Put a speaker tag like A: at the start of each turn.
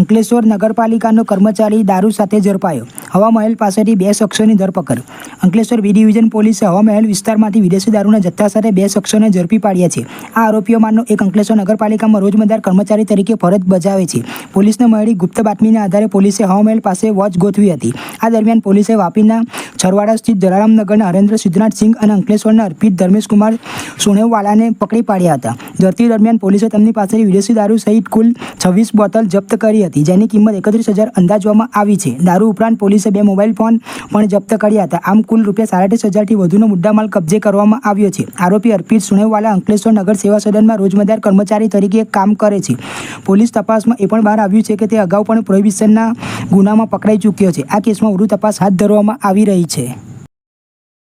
A: અંકલેશ્વર નગરપાલિકાનો કર્મચારી દારૂ સાથે ઝડપાયો. હવા મહેલ પાસેથી 2 શખ્સોની ધરપકડ. અંકલેશ્વર બી ડિવિઝન પોલીસે હવા મહેલ વિસ્તારમાંથી વિદેશી દારૂના જથ્થા સાથે 2 શખ્સોને ઝડપી પાડ્યા છે. આ આરોપીઓમાંનો એક અંકલેશ્વર નગરપાલિકામાં રોજમદાર કર્મચારી તરીકે ફરજ બજાવે છે. પોલીસને મળેલી ગુપ્ત બાતમીના આધારે પોલીસે હવા મહેલ પાસે વોચ ગોઠવી હતી. આ દરમિયાન પોલીસે વાપીના છરવાડા સ્થિત જલારામનગરના હરેન્દ્ર સિદ્ધનાથ સિંઘ અને અંકલેશ્વરના અર્પિત ધર્મેશકુમાર સોનેવાલાને પકડી પાડ્યા હતા. ઝડપી દરમિયાન પોલીસે તેમની પાસેથી વિદેશી દારૂ સહિત કુલ 26 બોટલ જપ્ત કરી હતી, જેની કિંમત 31,000 અંદાજવામાં આવી છે. દારૂ ઉપરાંત પોલીસે 2 મોબાઈલ ફોન પણ જપ્ત કર્યા હતા. આમ કુલ ₹37,500થી વધુનો મુદ્દામાલ કબજે કરવામાં આવ્યો છે. આરોપી અર્પિત સોનેવાલા અંકલેશ્વર નગર સેવા સદનમાં રોજમદાર કર્મચારી તરીકે કામ કરે છે. પોલીસ તપાસમાં એ પણ બહાર આવ્યું છે કે તે અગાઉ પણ પ્રોહિબિશનના ગુનામાં પકડાઈ ચૂક્યો છે. આ કેસમાં વધુ તપાસ હાથ ધરવામાં આવી રહી છે.